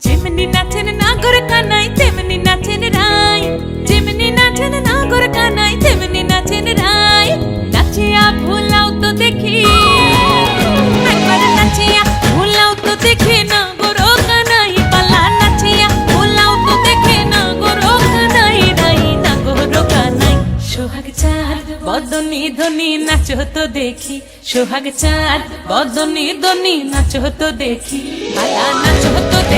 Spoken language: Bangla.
যেমনি নাচেন নাগর কানাই তেমনি নাচেন রাই, যেমনি নাচেন নাগর কানাই তেমনি নাচেন রাই। নাচিয়া ভুলাও তো দেখি, একবার নাচিয়া ভুলাও তো দেখি নাগর কানাই পালা, নাচিয়া ভুলাও তো দেখি নাগর কানাই রাই, নাগর কানাই। সোহাগ চাঁদ বদনি ধনি নাচো তো দেখি, সোহাগ চাঁদ বদনি ধনি নাচো তো দেখি, পালা নাচো তো দেখি।